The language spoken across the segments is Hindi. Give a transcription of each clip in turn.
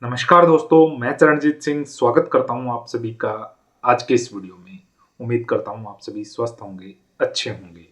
नमस्कार दोस्तों, मैं चरणजीत सिंह स्वागत करता हूं आप सभी का आज के इस वीडियो में। उम्मीद करता हूं आप सभी स्वस्थ होंगे, अच्छे होंगे।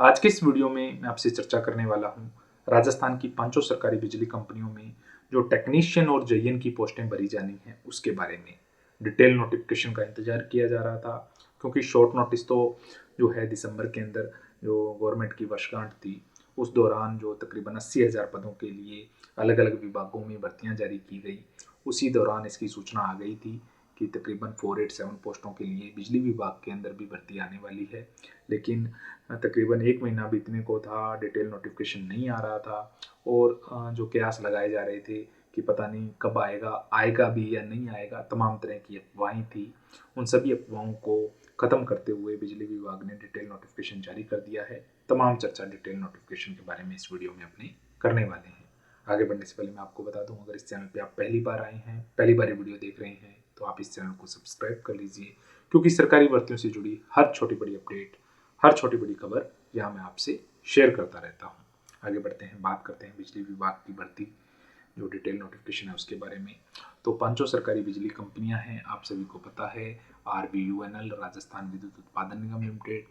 आज के इस वीडियो में मैं आपसे चर्चा करने वाला हूं राजस्थान की पांचों सरकारी बिजली कंपनियों में जो टेक्नीशियन और जेईएन की पोस्टें भरी जानी हैं उसके बारे में। डिटेल नोटिफिकेशन का इंतजार किया जा रहा था क्योंकि शॉर्ट नोटिस तो जो है दिसंबर के अंदर जो गवर्नमेंट की वर्षगांठ थी उस दौरान जो तकरीबन 80,000 पदों के लिए अलग अलग विभागों में भर्तियां जारी की गई। उसी दौरान इसकी सूचना आ गई थी कि तकरीबन 487 पोस्टों के लिए बिजली विभाग के अंदर भी भर्ती आने वाली है। लेकिन तकरीबन एक महीना बीतने को था, डिटेल नोटिफिकेशन नहीं आ रहा था और जो कयास लगाए जा रहे थे कि पता नहीं कब आएगा, आएगा भी या नहीं आएगा, तमाम तरह की अफवाहें थी। उन सभी अफवाहों को ख़त्म करते हुए बिजली विभाग ने डिटेल नोटिफिकेशन जारी कर दिया है। तमाम चर्चा डिटेल नोटिफिकेशन के बारे में इस वीडियो में अपने करने वाले हैं। आगे बढ़ने से पहले मैं आपको बता दूं, अगर इस चैनल पे आप पहली बार आए हैं, पहली बार वीडियो देख रहे हैं, तो आप इस चैनल को सब्सक्राइब कर लीजिए क्योंकि सरकारी भर्तियों से जुड़ी हर छोटी बड़ी अपडेट, हर छोटी बड़ी खबर यहाँ मैं आपसे शेयर करता रहता हूँ। आगे बढ़ते हैं, बात करते हैं बिजली विभाग की भर्ती जो डिटेल नोटिफिकेशन है उसके बारे में। तो पांचों सरकारी बिजली कंपनियां हैं, आप सभी को पता है। RVUNL राजस्थान विद्युत उत्पादन निगम लिमिटेड,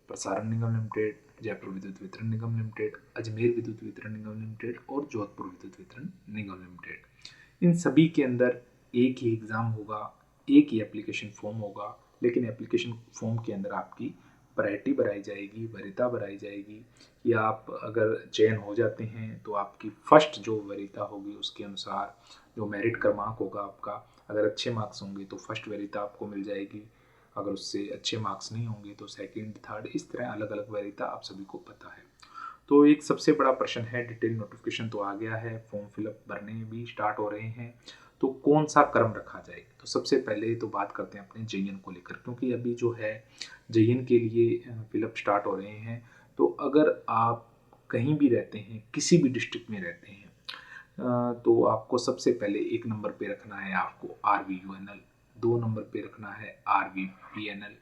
प्रसारण निगम लिमिटेड, जयपुर विद्युत वितरण निगम लिमिटेड, अजमेर विद्युत वितरण निगम लिमिटेड और जोधपुर विद्युत वितरण निगम लिमिटेड। इन सभी के अंदर एक ही एग्ज़ाम होगा, एक ही एप्लीकेशन फॉर्म होगा, लेकिन एप्लीकेशन फॉर्म के अंदर आपकी प्रायोरिटी बढ़ाई जाएगी, वरीयता बढ़ाई जाएगी। या आप अगर चयन हो जाते हैं तो आपकी फर्स्ट जो वरीयता होगी उसके अनुसार जो मेरिट क्रमांक होगा आपका, अगर अच्छे मार्क्स होंगे तो फर्स्ट वरीयता आपको मिल जाएगी, अगर उससे अच्छे मार्क्स नहीं होंगे तो सेकंड, थर्ड, इस तरह अलग अलग वरीयता आप सभी को पता है। तो एक सबसे बड़ा प्रश्न है, डिटेल नोटिफिकेशन तो आ गया है, फॉर्म फिलअप भरने भी स्टार्ट हो रहे हैं, तो कौन सा क्रम रखा जाए। तो सबसे पहले तो बात करते हैं अपने जेईएन को लेकर, क्योंकि अभी जो है जेईएन के लिए फिलअप स्टार्ट हो रहे हैं। तो अगर आप कहीं भी रहते हैं, किसी भी डिस्ट्रिक्ट में रहते हैं, तो आपको सबसे पहले एक नंबर पे रखना है आपको RVUNL, दो नंबर पे रखना है RVPNL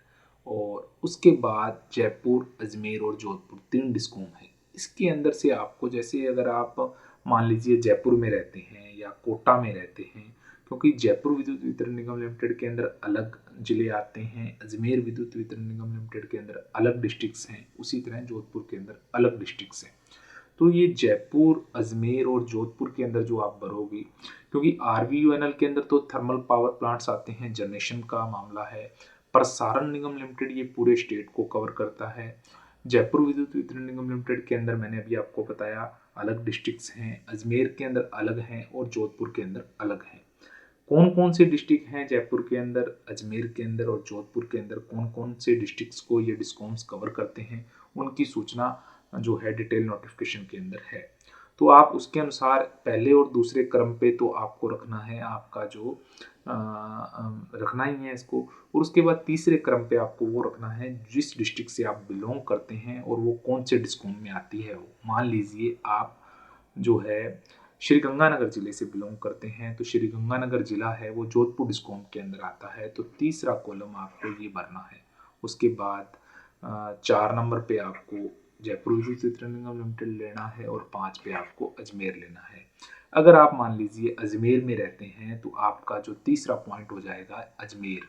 और उसके बाद जयपुर, अजमेर और जोधपुर तीन डिस्कॉम है। इसके अंदर से आपको, जैसे अगर आप मान लीजिए जयपुर में रहते हैं या कोटा में रहते हैं, क्योंकि जयपुर विद्युत वितरण निगम लिमिटेड के अंदर अलग जिले आते हैं, अजमेर विद्युत वितरण निगम लिमिटेड के अंदर अलग डिस्ट्रिक्ट्स हैं, उसी तरह जोधपुर के अंदर अलग डिस्ट्रिक्ट्स हैं। तो ये जयपुर, अजमेर और जोधपुर के अंदर जो आप भरोगे, क्योंकि RVUNL के अंदर तो थर्मल पावर प्लांट्स आते हैं, जनरेशन का मामला है। प्रसारण निगम लिमिटेड ये पूरे स्टेट को कवर करता है। जयपुर विद्युत वितरण निगम लिमिटेड के अंदर मैंने अभी आपको बताया अलग डिस्ट्रिक्ट्स हैं, अजमेर के अंदर अलग हैं और जोधपुर के अंदर अलग हैं। कौन कौन से डिस्ट्रिक्ट हैं जयपुर के अंदर, अजमेर के अंदर और जोधपुर के अंदर, कौन कौन से डिस्ट्रिक्ट्स को ये डिस्कॉम्स कवर करते हैं, उनकी सूचना जो है डिटेल नोटिफिकेशन के अंदर है। तो आप उसके अनुसार पहले और दूसरे क्रम पे तो आपको रखना है आपका जो रखना ही है इसको, और उसके बाद तीसरे क्रम पे आपको वो रखना है जिस डिस्ट्रिक्ट से आप बिलोंग करते हैं और वो कौन से डिस्कॉम में आती है। वो मान लीजिए आप जो है श्री गंगानगर जिले से बिलोंग करते हैं, तो श्री गंगानगर जिला है वो जोधपुर डिस्कॉम के अंदर आता है, तो तीसरा कॉलम आपको ये भरना है। उसके बाद 4 नंबर पे आपको जयपुर विद्युत वितरण निगम लिमिटेड लेना है और 5 पे आपको अजमेर लेना है। अगर आप मान लीजिए अजमेर में रहते हैं तो आपका जो तीसरा पॉइंट हो जाएगा अजमेर,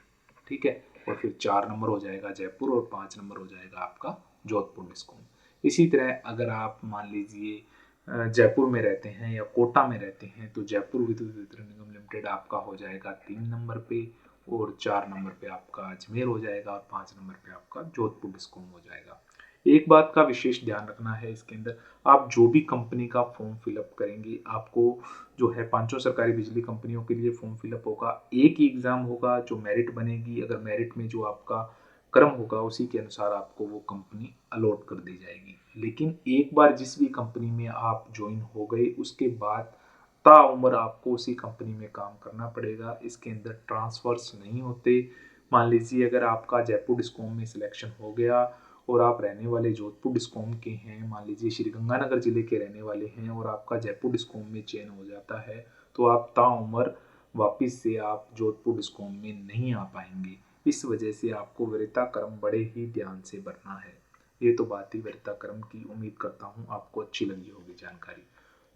ठीक है, और फिर 4 नंबर हो जाएगा जयपुर और 5 नंबर हो जाएगा आपका जोधपुर डिस्कॉम। इसी तरह अगर आप मान लीजिए जयपुर में रहते हैं या कोटा में रहते हैं तो जयपुर विद्युत वितरण निगम लिमिटेड आपका हो जाएगा 3 नंबर पे और 4 नंबर पे आपका अजमेर हो जाएगा और 5 नंबर पे आपका जोधपुर डिस्कॉम हो जाएगा। एक बात का विशेष ध्यान रखना है इसके अंदर, आप जो भी कंपनी का फॉर्म फिलअप करेंगे, आपको जो है पांचों सरकारी बिजली कंपनियों के लिए फॉर्म फिलअप होगा, एक ही एग्ज़ाम होगा, जो मेरिट बनेगी, अगर मेरिट में जो आपका क्रम होगा उसी के अनुसार आपको वो कंपनी अलॉट कर दी जाएगी। लेकिन एक बार जिस भी कंपनी में आप ज्वाइन हो गए उसके बाद ताउम्र आपको उसी कंपनी में काम करना पड़ेगा। इसके अंदर ट्रांसफर्स नहीं होते। मान लीजिए अगर आपका जयपुर डिस्कॉम में सिलेक्शन हो गया और आप रहने वाले जोधपुर डिस्कॉम के हैं, मान लीजिए श्रीगंगानगर जिले के रहने वाले हैं और आपका जयपुर डिस्कॉम में चयन हो जाता है, तो आप ताउम्र वापिस से आप जोधपुर डिस्कॉम में नहीं आ पाएंगे। इस वजह से आपको वरीयता क्रम बड़े ही ध्यान से भरना है। ये तो बात ही वरीयता क्रम की, उम्मीद करता हूँ आपको अच्छी लगी होगी जानकारी।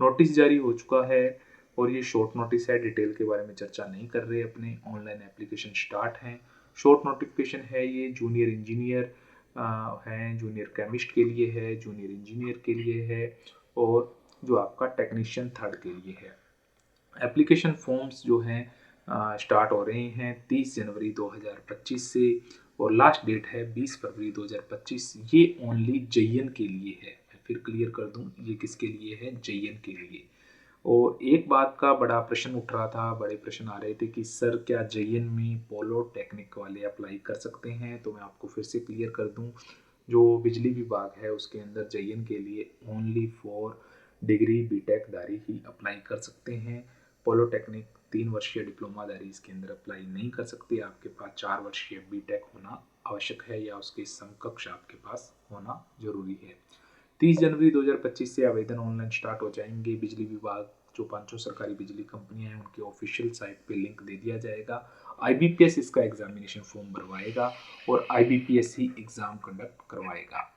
नोटिस जारी हो चुका है, और ये शॉर्ट नोटिस है, डिटेल के बारे में चर्चा नहीं कर रहे अपने। ऑनलाइन एप्लीकेशन स्टार्ट हैं, शॉर्ट नोटिफिकेशन है, ये जूनियर इंजीनियर हैं, जूनियर केमिस्ट के लिए है, जूनियर इंजीनियर के लिए है, और जो आपका टेक्नीशियन थर्ड के लिए है। एप्लीकेशन फॉर्म्स जो हैं स्टार्ट हो रहे हैं 30 जनवरी 2025 से, और लास्ट डेट है 20 फरवरी 2025। ये ओनली जेईएन के लिए है। मैं फिर क्लियर कर दूं, ये किसके लिए है? जेईएन के लिए। और एक बात का बड़ा प्रश्न उठ रहा था, बड़े प्रश्न आ रहे थे कि सर क्या जेईएन में पॉलिटेक्निक वाले अप्लाई कर सकते हैं? तो मैं आपको फिर से क्लियर कर दूं, जो बिजली विभाग है उसके अंदर जेईएन के लिए ओनली फॉर डिग्री बीटेक दारी ही अप्लाई कर सकते हैं। पॉलिटेक्निक 3 वर्षीय डिप्लोमा दारी इसके अंदर अप्लाई नहीं कर सकते। आपके पास 4 वर्षीय बीटेक होना आवश्यक है या उसके समकक्ष आपके पास होना जरूरी है। 30 जनवरी 2025 से आवेदन ऑनलाइन स्टार्ट हो जाएंगे। बिजली विभाग जो 5 सरकारी बिजली कंपनियां हैं उनके ऑफिशियल साइट पे लिंक दे दिया जाएगा। आईबीपीएस इसका एग्जामिनेशन फॉर्म भरवाएगा और आईबीपीएस ही एग्ज़ाम कंडक्ट करवाएगा।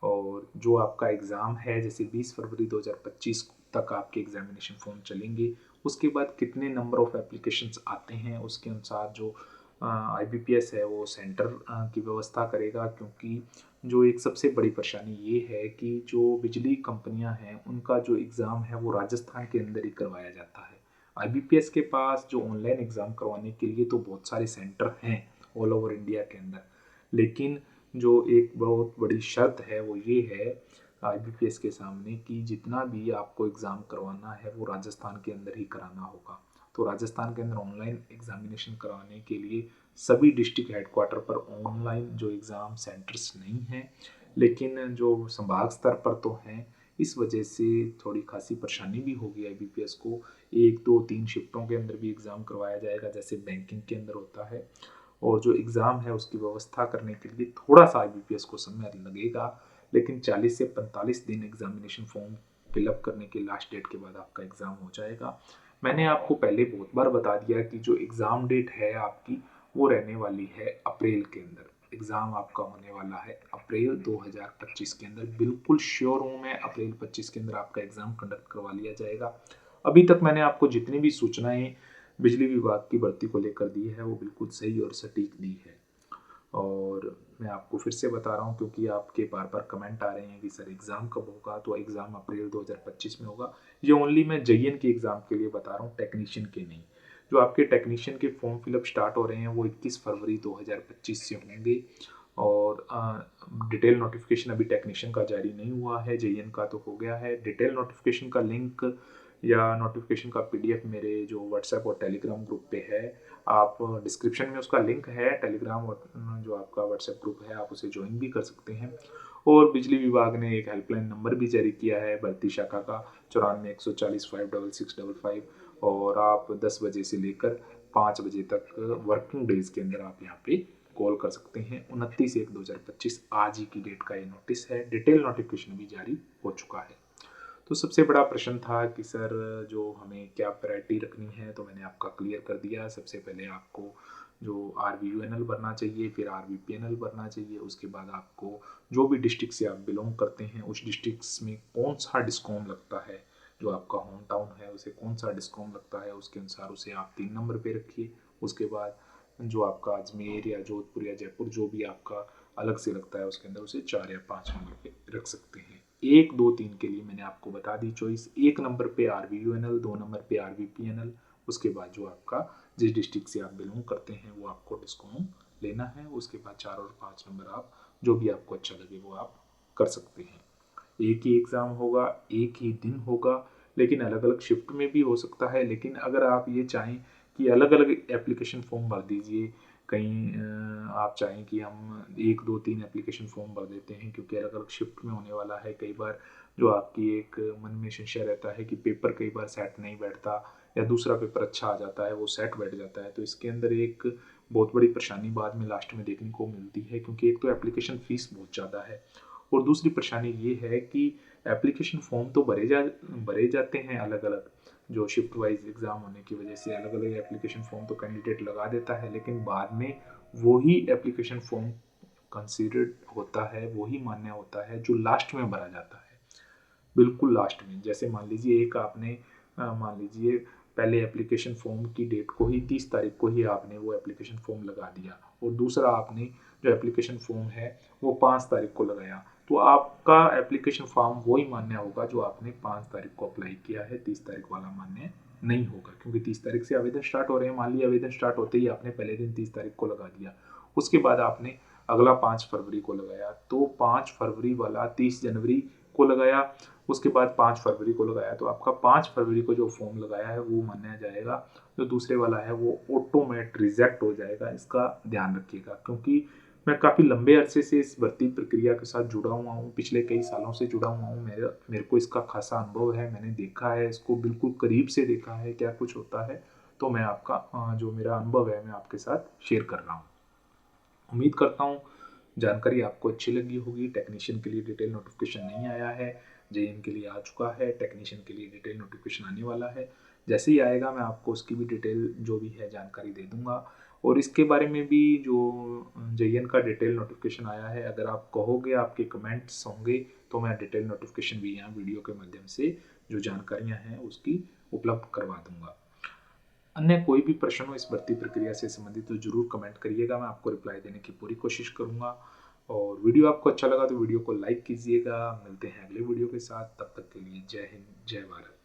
और जो आपका एग्ज़ाम है, जैसे 20 फरवरी 2025 तक आपके एग्जामिनेशन फॉर्म चलेंगे, उसके बाद कितने नंबर ऑफ एप्लीकेशंस आते हैं उसके अनुसार जो आईबीपीएस है वो सेंटर की व्यवस्था करेगा। क्योंकि जो एक सबसे बड़ी परेशानी ये है कि जो बिजली कंपनियां हैं उनका जो एग्ज़ाम है वो राजस्थान के अंदर ही करवाया जाता है। आईबीपीएस के पास जो ऑनलाइन एग्ज़ाम करवाने के लिए तो बहुत सारे सेंटर हैं ऑल ओवर इंडिया के अंदर, लेकिन जो एक बहुत बड़ी शर्त है वो ये है आईबीपीएस के सामने कि जितना भी आपको एग्ज़ाम करवाना है वो राजस्थान के अंदर ही कराना होगा। तो राजस्थान के अंदर ऑनलाइन एग्जामिनेशन कराने के लिए सभी डिस्ट्रिक्ट हेडक्वार्टर पर ऑनलाइन जो एग्ज़ाम सेंटर्स नहीं हैं, लेकिन जो संभाग स्तर पर तो हैं। इस वजह से थोड़ी खासी परेशानी भी होगी आईबीपीएस को। 1 2 3 शिफ्टों के अंदर भी एग्ज़ाम करवाया जाएगा जैसे बैंकिंग के अंदर होता है। और जो एग्ज़ाम है उसकी व्यवस्था करने के लिए थोड़ा सा आईबीपीएस को समय लगेगा, लेकिन 40 से 45 दिन एग्जामिनेशन फॉर्म फिलअप करने के लास्ट डेट के बाद आपका एग्ज़ाम हो जाएगा। मैंने आपको पहले बहुत बार बता दिया कि जो एग्ज़ाम डेट है आपकी वो रहने वाली है अप्रैल के अंदर। एग्ज़ाम आपका होने वाला है अप्रैल 2025 के अंदर। बिल्कुल श्योर हूँ मैं, अप्रैल 25 के अंदर आपका एग्ज़ाम कंडक्ट करवा लिया जाएगा। अभी तक मैंने आपको जितनी भी सूचनाएं बिजली विभाग की भर्ती को लेकर दी है वो बिल्कुल सही और सटीक दी है। और मैं आपको फिर से बता रहा हूँ क्योंकि आपके बार बार कमेंट आ रहे हैं कि सर एग्ज़ाम कब होगा, तो एग्ज़ाम अप्रैल 2025 में होगा। ये ओनली मैं जेईएन के एग्ज़ाम के लिए बता रहा हूँ, टेक्नीशियन के नहीं। जो आपके टेक्नीशियन के फॉर्म फिलअप स्टार्ट हो रहे हैं वो 21 फरवरी 2025 से होंगे। और डिटेल नोटिफिकेशन अभी टेक्नीशियन का जारी नहीं हुआ है, जेईएन का तो हो गया है। डिटेल नोटिफिकेशन का लिंक या नोटिफिकेशन का पीडीएफ मेरे जो व्हाट्सएप और टेलीग्राम ग्रुप पे है। आप डिस्क्रिप्शन में उसका लिंक है, टेलीग्राम और जो आपका व्हाट्सएप ग्रुप है आप उसे ज्वाइन भी कर सकते हैं। और बिजली विभाग ने एक हेल्पलाइन नंबर भी जारी किया है भर्ती शाखा का, 94 140 56655। और आप 10 बजे से लेकर 5 बजे तक वर्किंग डेज के अंदर आप यहाँ पे कॉल कर सकते हैं। 29 1 2025 आज ही की डेट का ये नोटिस है। डिटेल नोटिफिकेशन भी जारी हो चुका है। तो सबसे बड़ा प्रश्न था कि सर जो हमें क्या प्रायोरिटी रखनी है, तो मैंने आपका क्लियर कर दिया। सबसे पहले आपको जो RVUNL भरना चाहिए, फिर RVPNL भरना चाहिए। उसके बाद आपको जो भी डिस्ट्रिक्ट से आप बिलोंग करते हैं उस डिस्ट्रिक्ट में कौन सा डिस्कॉम लगता है, जो आपका होम टाउन है उसे कौन सा डिस्कॉम लगता है उसके अनुसार उसे आप 3 नंबर पे रखिए। उसके बाद जो आपका अजमेर या जोधपुर या जयपुर जो भी आपका अलग से लगता है उसके अंदर उसे 4 या 5 नंबर पे रख सकते हैं। 1 2 3 के लिए मैंने आपको बता दी चॉइस। 1 नंबर पे RVUNL, 2 नंबर पे RVPNL। उसके बाद जो आपका जिस डिस्ट्रिक्ट से आप बिलोंग करते हैं वो आपको डिस्कॉम लेना है। उसके बाद 4 और 5 नंबर आप जो भी आपको अच्छा लगे वो आप कर सकते हैं। एक ही एग्ज़ाम होगा, एक ही दिन होगा, लेकिन अलग अलग शिफ्ट में भी हो सकता है। लेकिन अगर आप ये चाहें कि अलग अलग एप्लीकेशन फॉर्म भर दीजिए, कहीं आप चाहें कि हम 1 2 3 एप्लीकेशन फॉर्म भर देते हैं क्योंकि अलग अलग शिफ्ट में होने वाला है। कई बार जो आपकी एक मन में संशय रहता है कि पेपर कई बार सेट नहीं बैठता या दूसरा पेपर अच्छा आ जाता है वो सेट बैठ जाता है, तो इसके अंदर एक बहुत बड़ी परेशानी बाद में लास्ट में देखने को मिलती है। क्योंकि एक तो एप्लीकेशन फ़ीस बहुत ज़्यादा है और दूसरी परेशानी ये है कि एप्लीकेशन फॉर्म तो भरे जाते हैं अलग अलग, जो शिफ्ट वाइज एग्ज़ाम होने की वजह से अलग अलग एप्लीकेशन फॉर्म तो कैंडिडेट लगा देता है, लेकिन बाद में वही एप्लीकेशन फॉर्म कंसीडर्ड होता है, वही मान्य होता है जो लास्ट में भरा जाता है। बिल्कुल लास्ट में, जैसे मान लीजिए एक आपने मान लीजिए पहले एप्लीकेशन फॉर्म की डेट को ही 30 तारीख को ही आपने वो एप्लीकेशन फॉर्म लगा दिया और दूसरा आपने जो एप्लीकेशन फॉर्म है वो 5 तारीख को लगाया, तो आपका एप्लीकेशन फॉर्म वही मान्य होगा जो आपने 5 तारीख को अप्लाई किया है, 30 तारीख वाला मान्य नहीं होगा, क्योंकि 30 तारीख से आवेदन स्टार्ट हो रहे हैं। मान लिया आवेदन स्टार्ट होते ही आपने पहले दिन 30 तारीख को लगा दिया, उसके बाद आपने अगला 5 फरवरी को लगाया, तो 5 फरवरी वाला 30 जनवरी को लगाया, उसके बाद 5 फरवरी को लगाया, तो आपका 5 फरवरी को जो फॉर्म लगाया है वो माना जाएगा, जो दूसरे वाला है वो ऑटोमेट रिजेक्ट हो जाएगा। इसका ध्यान रखिएगा, क्योंकि मैं काफ़ी लंबे अरसे से इस भर्ती प्रक्रिया के साथ जुड़ा हुआ हूँ, पिछले कई सालों से जुड़ा हुआ हूँ। मेरे को इसका खासा अनुभव है, मैंने देखा है इसको, बिल्कुल करीब से देखा है क्या कुछ होता है, तो मैं आपका जो मेरा अनुभव है मैं आपके साथ शेयर कर रहा हूँ। उम्मीद करता हूँ जानकारी आपको अच्छी लगी होगी। टेक्नीशियन के लिए डिटेल नोटिफिकेशन नहीं आया है, जेईएन के लिए आ चुका है, टेक्नीशियन के लिए डिटेल नोटिफिकेशन आने वाला है। जैसे ही आएगा मैं आपको उसकी भी डिटेल जो भी है जानकारी दे दूंगा, और इसके बारे में भी जो जेईएन का डिटेल नोटिफिकेशन आया है, अगर आप कहोगे, आपके कमेंट्स होंगे, तो मैं डिटेल नोटिफिकेशन भी यहाँ वीडियो के माध्यम से जो जानकारियाँ हैं उसकी उपलब्ध करवा दूंगा। अन्य कोई भी प्रश्न हो इस भर्ती प्रक्रिया से संबंधित तो जरूर कमेंट करिएगा, मैं आपको रिप्लाई देने की पूरी कोशिश करूंगा। और वीडियो आपको अच्छा लगा तो वीडियो को लाइक कीजिएगा। मिलते हैं अगले वीडियो के साथ, तब तक के लिए जय हिंद, जय भारत।